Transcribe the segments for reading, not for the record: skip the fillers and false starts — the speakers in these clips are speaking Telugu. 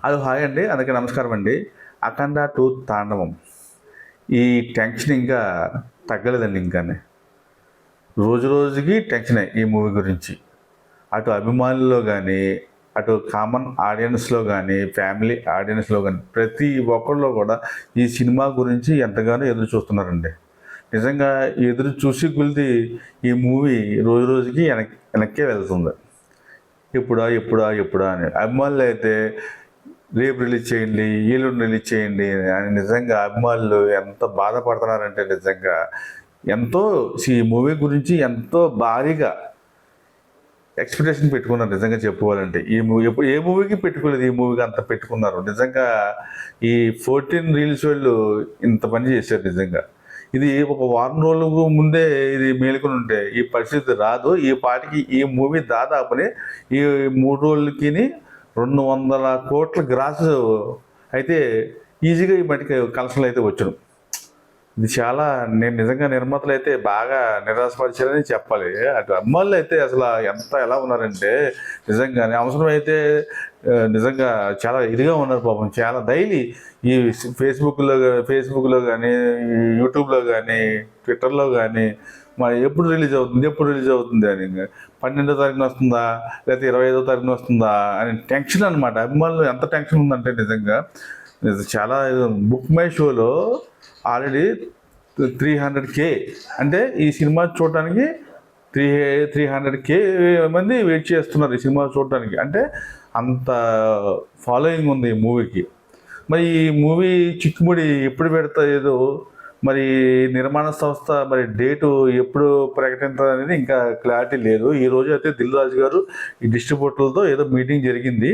హలో హాయ్ అండి, అందరికీ నమస్కారం అండి. అఖండ 2 తాండవం ఈ టెన్షన్ ఇంకా తగ్గలేదండి. ఇంకానే రోజు రోజుకి టెన్షనే ఈ మూవీ గురించి. అటు అభిమానుల్లో కానీ, అటు కామన్ ఆడియన్స్లో కానీ, ఫ్యామిలీ ఆడియన్స్లో కానీ ప్రతి ఒక్కరిలో కూడా ఈ సినిమా గురించి ఎంతగానో ఎదురు చూస్తున్నారండి. నిజంగా ఎదురు చూసి కొలిది ఈ మూవీ రోజు రోజుకి వెనక్కే వెళ్తుంది. ఎప్పుడా ఎప్పుడా ఎప్పుడా అని అభిమానులు అయితే రేపు రిలీజ్ చేయండి, ఎల్లుండి రిలీజ్ చేయండి అని నిజంగా అభిమానులు ఎంత బాధపడుతున్నారంటే నిజంగా ఎంతో ఈ మూవీ గురించి ఎంతో భారీగా ఎక్స్పెక్టేషన్ పెట్టుకున్నారు. నిజంగా చెప్పుకోవాలంటే ఈ మూవీ ఎప్పుడు ఏ మూవీకి పెట్టుకోలేదు, ఈ మూవీకి అంత పెట్టుకున్నారు. నిజంగా ఈ 14 రీల్స్ వాళ్ళు ఇంత పని చేశారు. నిజంగా ఇది ఒక వారం రోజులకు ముందే ఇది మేలుకొని ఉంటే ఈ పరిస్థితి రాదు. ఈ పాటికి ఈ మూవీ దాదాపుని ఈ 3 రోజులకి 200 కోట్ల గ్రాస్ అయితే ఈజీగా ఈ మటుకు కలెక్షన్లు అయితే వచ్చాను. ఇది చాలా నేను నిజంగా నిర్మాతలు అయితే బాగా నిరాశపరిచారని చెప్పాలి. అటు అమ్మాయిలు అయితే అసలు ఎలా ఉన్నారంటే నిజంగానే అవసరమైతే నిజంగా చాలా ఇదిగా ఉన్నారు పాపం. చాలా డైలీ ఈ ఫేస్బుక్లో కానీ, యూట్యూబ్లో కానీ, ట్విట్టర్లో కానీ మరి ఎప్పుడు రిలీజ్ అవుతుంది అని 12వ తారీఖున వస్తుందా లేకపోతే 25వ తారీఖున వస్తుందా అని టెన్షన్ అనమాట. అభిమానులు ఎంత టెన్షన్ ఉందంటే నిజంగా చాలా బుక్ మై షోలో ఆల్రెడీ 300K అంటే ఈ సినిమా చూడటానికి 300K మంది వెయిట్ చేస్తున్నారు ఈ సినిమా చూడటానికి. అంటే అంత ఫాలోయింగ్ ఉంది ఈ మూవీకి. మరి ఈ మూవీ చిక్కుముడి ఎప్పుడు పెడతా ఏదో మరి నిర్మాణ సంస్థ మరి డేటు ఎప్పుడు ప్రకటించాలి అనేది ఇంకా క్లారిటీ లేదు. ఈరోజు అయితే దిల్ రాజు గారు ఈ డిస్ట్రిబ్యూటర్లతో ఏదో మీటింగ్ జరిగింది.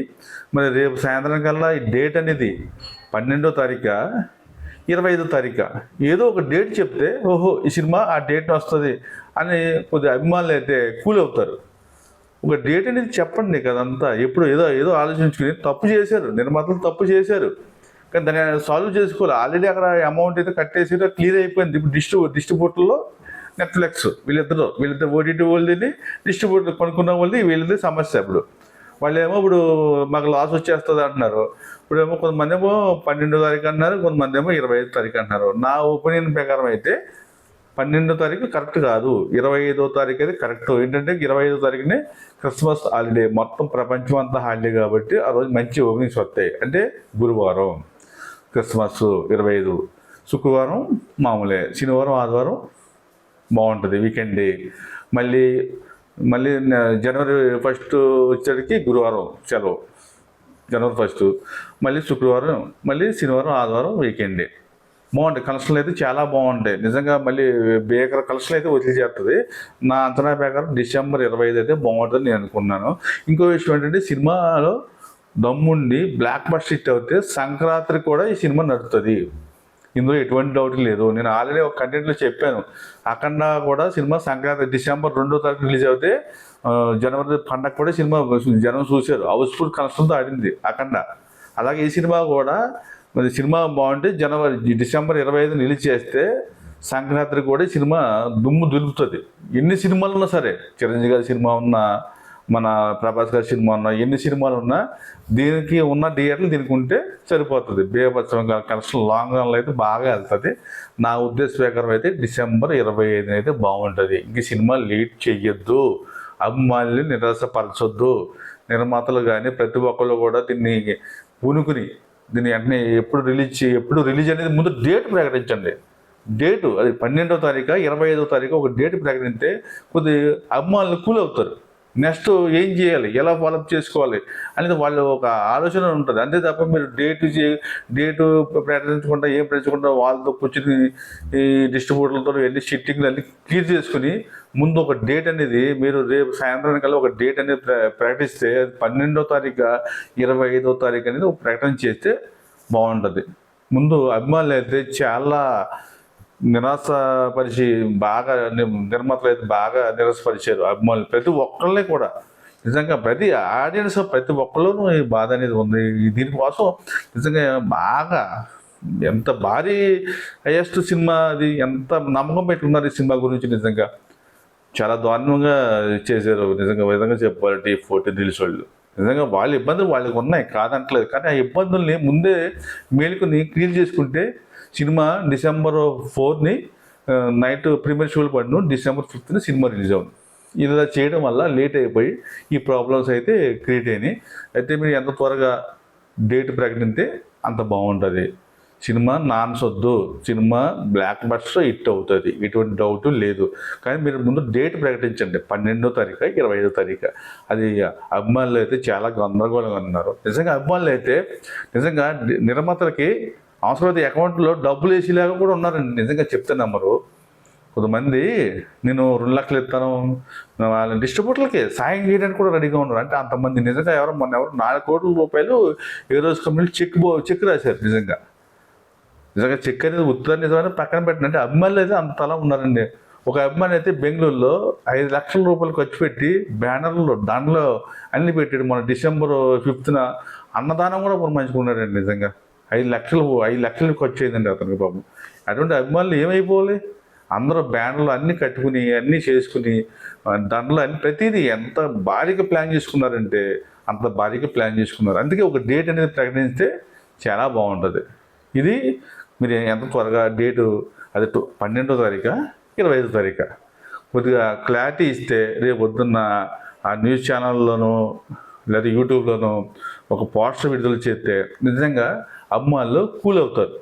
మరి రేపు సాయంత్రం కల్లా ఈ డేట్ అనేది 12వ తారీఖు 25వ తారీఖు ఏదో ఒక డేట్ చెప్తే ఓహో ఈ సినిమా ఆ డేట్ వస్తుంది అని కొద్దిగా అభిమానులు అయితే కూల్ అవుతారు. ఒక డేట్ అనేది చెప్పండి కదంతా. ఎప్పుడు ఏదో ఆలోచించుకుని తప్పు చేశారు, నిర్మాతలు తప్పు చేశారు కానీ దాన్ని సాల్వ్ చేసుకోవాలి. ఆల్రెడీ అక్కడ అమౌంట్ అయితే కట్టేసి క్లియర్ అయిపోయింది. ఇప్పుడు డిస్ట్రిబ్యూటర్లో నెట్ఫ్లిక్స్ వీళ్ళిద్దరు ఓటీటీ వాళ్ళది డిస్ట్రిబ్యూటర్ కొనుక్కున్న వాళ్ళది వీళ్ళది సమస్య. వాళ్ళేమో ఇప్పుడు మాకు లాస్ వచ్చేస్తుంది అంటున్నారు. ఇప్పుడేమో కొంతమంది ఏమో 12వ తారీఖు అంటున్నారు, కొంతమంది ఏమో 25వ తారీఖు అంటున్నారు. నా ఒపీనియన్ ప్రకారం అయితే 12వ తారీఖు కరెక్ట్ కాదు, 25వ తారీఖు అయితే కరెక్ట్. ఏంటంటే 25వ తారీఖునే క్రిస్మస్ హాలిడే, మొత్తం ప్రపంచం అంతా హాలిడే కాబట్టి ఆ రోజు మంచి ఓపెనింగ్స్ వస్తాయి. అంటే గురువారం క్రిస్మస్ 25, శుక్రవారం మామూలే, శనివారం ఆదివారం బాగుంటుంది వీకెండ్ డే. మళ్ళీ జనవరి 1 వచ్చేటికి గురువారం సెలవు, జనవరి 1. మళ్ళీ శుక్రవారం, మళ్ళీ శనివారం ఆదివారం వీకెండ్ డే. బాగుంటాయి కలెక్షన్లు అయితే చాలా బాగుంటాయి నిజంగా. మళ్ళీ బేకర్ కలెక్షన్ అయితే వదిలిచేస్తుంది. నా అంచనా ప్రకారం డిసెంబర్ 25 అయితే బాగుంటుందని నేను అనుకున్నాను. ఇంకో విషయం ఏంటంటే సినిమాలో దమ్ముండి బ్లాక్ బస్టర్ హిట్ అవుతే సంక్రాంతి కూడా ఈ సినిమా నడుస్తుంది. ఇందులో ఎటువంటి డౌట్ లేదు. నేను ఆల్రెడీ ఒక కంటెంట్లో చెప్పాను. అఖండ కూడా సినిమా సంక్రాంతి డిసెంబర్ 2వ తారీఖు రిలీజ్ అవుతే జనవరి పండగ కూడా సినిమా జనం చూశారు. హౌస్ఫుల్ కలెక్షన్తో ఆడింది అఖండ. అలాగే ఈ సినిమా కూడా మరి సినిమా బాగుంటే డిసెంబర్ 25 రిలీజ్ చేస్తే సంక్రాంతి కూడా సినిమా దుమ్ము దులుపుతుంది. ఎన్ని సినిమాలు ఉన్నా సరే, చిరంజీవి గారి సినిమా ఉన్నా, మన ప్రభాస్ గారి సినిమా ఉన్నా, ఎన్ని సినిమాలు ఉన్నా దీనికి ఉన్న థియేటర్లు దీనికి ఉంటే సరిపోతుంది. బేభత్సం కలెక్షన్ లాంగ్ రన్లో అయితే బాగా వెళ్తుంది. నా ఉద్దేశ ప్రకారం అయితే డిసెంబర్ 25 అయితే బాగుంటుంది. ఇంక సినిమా లేట్ చెయ్యొద్దు, అభిమానులు నిరాశపరచొద్దు. నిర్మాతలు కానీ ప్రతి ఒక్కళ్ళు కూడా దీన్ని పూనుకుని దీన్ని వెంటనే ఎప్పుడు రిలీజ్ అనేది ముందు డేట్ ప్రకటించండి. డేటు అది 12వ తారీఖు 25వ తారీఖు ఒక డేట్ ప్రకటిస్తే కొద్ది అభిమానులు కూల్ అవుతారు. నెక్స్ట్ ఏం చేయాలి, ఎలా ఫాలోఅప్ చేసుకోవాలి అనేది వాళ్ళు ఒక ఆలోచన ఉంటుంది. అంతే తప్ప మీరు డేటు ప్రకటించకుండా ఏం ప్రకటించకుండా వాళ్ళతో కూర్చుని ఈ డిస్ట్రిబ్యూటర్లతో వెళ్ళి షిట్టింగ్లు అన్నీ క్లియర్ చేసుకుని ముందు ఒక డేట్ అనేది మీరు రేపు సాయంత్రానికల్లా ఒక డేట్ అనేది ప్రకటిస్తే 12వ తారీఖు 25వ తారీఖు అనేది ఒక ప్రకటన చేస్తే బాగుంటుంది. ముందు అభిమానులు అయితే చాలా నిరాశపరిచి బాగా నిర్మాతలు అయితే బాగా నిరాశపరిచారు అభిమానులు ప్రతి ఒక్కళ్ళని కూడా. నిజంగా ప్రతి ఆడియన్స్ ప్రతి ఒక్కళ్ళలోనూ ఈ బాధ అనేది ఉంది. దీనికోసం నిజంగా బాగా ఎంత భారీ హైయెస్ట్ సినిమా అది, ఎంత నమ్మకం పెట్టుకున్నారు ఈ సినిమా గురించి. నిజంగా చాలా దారుణంగా చేశారు నిజంగా చెప్పాలంటే ఈ 14 రీల్స్ వాళ్ళు. నిజంగా వాళ్ళ ఇబ్బందులు వాళ్ళకి ఉన్నాయి కాదంటలేదు, కానీ ఆ ఇబ్బందుల్ని ముందే మేలుకొని క్లియర్ చేసుకుంటే సినిమా డిసెంబర్ 4ని నైట్ ప్రీమియర్ షోలు పడిన డిసెంబర్ 5ని సినిమా రిలీజ్ అవును. ఇలా చేయడం వల్ల లేట్ అయిపోయి ఈ ప్రాబ్లమ్స్ అయితే క్రియేట్ అయినాయి. అయితే మీరు ఎంత త్వరగా డేట్ ప్రకటిస్తే అంత బాగుంటుంది. సినిమా నాన్సొద్దు, సినిమా బ్లాక్ బస్టర్ హిట్ అవుతుంది, ఎటువంటి డౌట్ లేదు. కానీ మీరు ముందు డేట్ ప్రకటించండి, 12వ తారీఖు 25వ తారీఖు. అది అభిమానులు అయితే చాలా గందరగోళంగా ఉన్నారు. నిజంగా అభిమానులు అయితే నిజంగా నిర్మాతలకి అవసరమైతే అకౌంట్లో డబ్బులు వేసేలాగా కూడా ఉన్నారండి. నిజంగా చెప్తే నమ్మరు. కొంతమంది నేను 2 లక్షలు ఇస్తాను వాళ్ళ డిస్ట్రిబ్యూటర్లకి సాయం చేయడానికి కూడా రెడీగా ఉన్నారు. అంటే అంతమంది నిజంగా మొన్న 4 కోట్ల రూపాయలు ఏ రోజు కంపెనీలు చెక్ రాశారు. నిజంగా చెక్ అనేది ఉత్తర నిజమైన పక్కన పెట్టినంటే అభిమానులు అయితే అంతలా ఉన్నారండి. ఒక అభిమాని అయితే బెంగళూరులో 5 లక్షల రూపాయలు ఖర్చు పెట్టి బ్యానర్లు దాంట్లో అన్ని పెట్టాడు. మన డిసెంబర్ 5న అన్నదానం కూడా పురమాయించుకున్నాడండి. నిజంగా 5 లక్షలు ఖర్చు అయిందండి అతనికి పాపం. అటువంటి అభిమానులు ఏమైపోవాలి? అందరూ బ్యానర్లు అన్నీ కట్టుకుని అన్నీ చేసుకుని దాంట్లో అన్ని ప్రతిదీ ఎంత భారీగా ప్లాన్ చేసుకున్నారంటే అంత భారీగా ప్లాన్ చేసుకున్నారు. అందుకే ఒక డేట్ అనేది ప్రకటిస్తే చాలా బాగుంటుంది. ఇది మీరు ఎంత త్వరగా డేటు అది 12వ తారీఖు 25వ తారీఖు కొద్దిగా క్లారిటీ ఇస్తే రేపు పొద్దున్న ఆ న్యూస్ ఛానల్లోనూ లేదా యూట్యూబ్లోనూ ఒక పోస్టర్ విడుదల చేస్తే నిజంగా అభిమానులు కూల్ అవుతారు.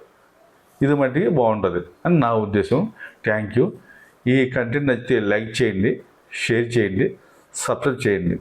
ఇది మట్టికి బాగుంటుంది అని నా ఉద్దేశం. Thank you. ఈ కంటెంట్ నచ్చితే లైక్ చేయండి, షేర్ చేయండి, సబ్స్క్రైబ్ చేయండి.